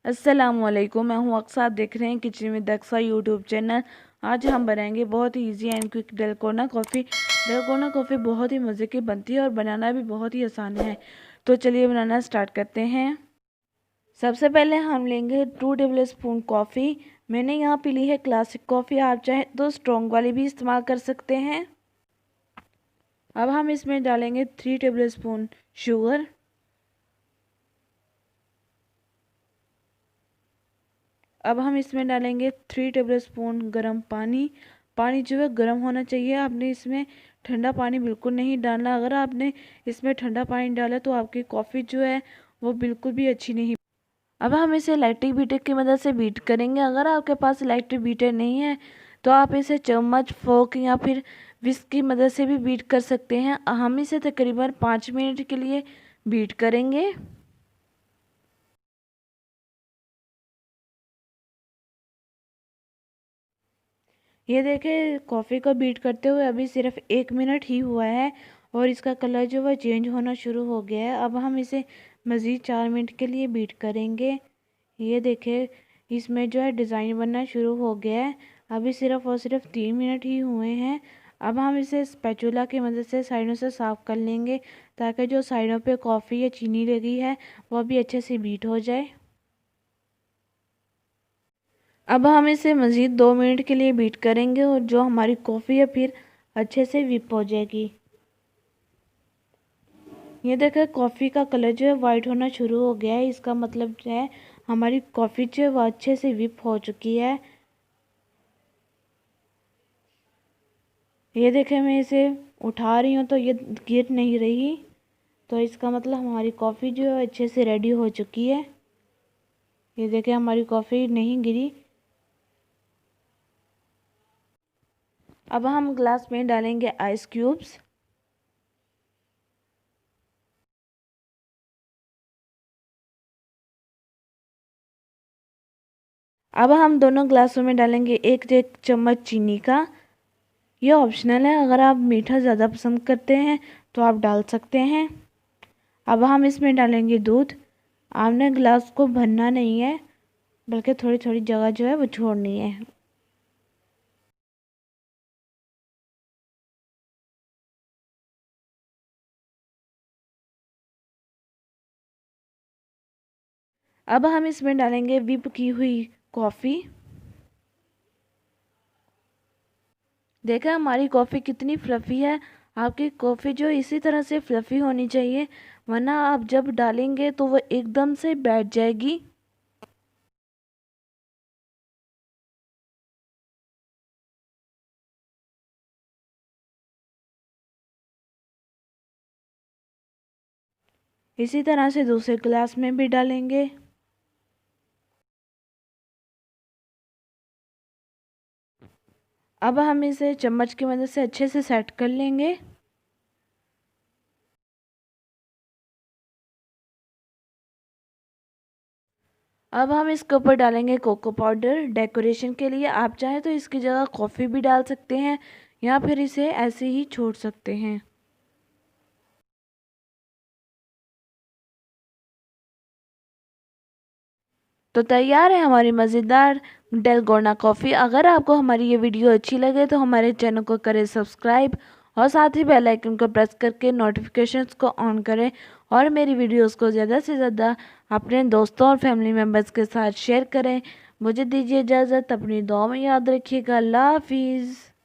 अस्सलामुअलैकुम, मैं हूँ अक्सा। आप देख रहे हैं किचन में दक्सा यूट्यूब चैनल। आज हम बनाएंगे बहुत ही easy and quick dalgona coffee. Dalgona coffee बहुत ही मज़े की बनती है और बनाना भी बहुत ही आसान है। तो चलिए बनाना स्टार्ट करते हैं। सबसे पहले हम लेंगे 2 टेबल स्पून कॉफ़ी। मैंने यहाँ पी ली है क्लासिक कॉफ़ी, आप चाहें तो स्ट्रॉन्ग वाली भी इस्तेमाल कर सकते हैं। अब हम इसमें डालेंगे 3 टेबल स्पून शुगर। अब हम इसमें डालेंगे 3 टेबल स्पून गर्म पानी। पानी जो है गर्म होना चाहिए, आपने इसमें ठंडा पानी बिल्कुल नहीं डालना। अगर आपने इसमें ठंडा पानी डाला तो आपकी कॉफ़ी जो है वो बिल्कुल भी अच्छी नहीं। अब हम इसे इलेक्ट्रिक बीटर की मदद से बीट करेंगे। अगर आपके पास इलेक्ट्रिक बीटर नहीं है तो आप इसे चम्मच, फोर्क या फिर विस्क की मदद से भी बीट कर सकते हैं। हम इसे तकरीबन 5 मिनट के लिए बीट करेंगे। ये देखें, कॉफ़ी को बीट करते हुए अभी सिर्फ 1 मिनट ही हुआ है और इसका कलर जो है चेंज होना शुरू हो गया है। अब हम इसे मज़ीद 4 मिनट के लिए बीट करेंगे। ये देखें, इसमें जो है डिज़ाइन बनना शुरू हो गया है। अभी सिर्फ और सिर्फ 3 मिनट ही हुए हैं। अब हम इसे स्पैचुला की मदद से साइडों से साफ़ कर लेंगे ताकि जो साइडों पे कॉफ़ी या चीनी लगी है वह भी अच्छे से बीट हो जाए। अब हम इसे मज़ीद 2 मिनट के लिए बीट करेंगे और जो हमारी कॉफ़ी है फिर अच्छे से विप हो जाएगी। ये देखें, कॉफ़ी का कलर जो है वाइट होना शुरू हो गया है। इसका मतलब जो है हमारी कॉफ़ी जो है वो अच्छे से विप हो चुकी है। ये देखें, मैं इसे उठा रही हूँ तो ये गिर नहीं रही, तो इसका मतलब हमारी कॉफ़ी जो है अच्छे से रेडी हो चुकी है। ये देखें, हमारी कॉफ़ी नहीं गिरी। अब हम ग्लास में डालेंगे आइस क्यूब्स। अब हम दोनों ग्लासों में डालेंगे एक एक चम्मच चीनी का। ये ऑप्शनल है, अगर आप मीठा ज़्यादा पसंद करते हैं तो आप डाल सकते हैं। अब हम इसमें डालेंगे दूध। आपने ग्लास को भरना नहीं है, बल्कि थोड़ी थोड़ी जगह जो है वो छोड़नी है। अब हम इसमें डालेंगे विप की हुई कॉफ़ी। देखा, हमारी कॉफ़ी कितनी फ्लफ़ी है। आपकी कॉफ़ी जो इसी तरह से फ्लफ़ी होनी चाहिए, वरना आप जब डालेंगे तो वो एकदम से बैठ जाएगी। इसी तरह से दूसरे गिलास में भी डालेंगे। अब हम इसे चम्मच की मदद से अच्छे से सेट कर लेंगे। अब हम इसके ऊपर डालेंगे कोको पाउडर डेकोरेशन के लिए। आप चाहें तो इसकी जगह कॉफ़ी भी डाल सकते हैं या फिर इसे ऐसे ही छोड़ सकते हैं। तो तैयार है हमारी मज़ेदार डलगोना कॉफ़ी। अगर आपको हमारी ये वीडियो अच्छी लगे तो हमारे चैनल को करें सब्सक्राइब और साथ ही बेल आइकन को प्रेस करके नोटिफिकेशंस को ऑन करें और मेरी वीडियोस को ज़्यादा से ज़्यादा अपने दोस्तों और फैमिली मेम्बर्स के साथ शेयर करें। मुझे दीजिए इजाज़त, अपनी दुआ में याद रखिएगा। अल्लाह हाफिज़।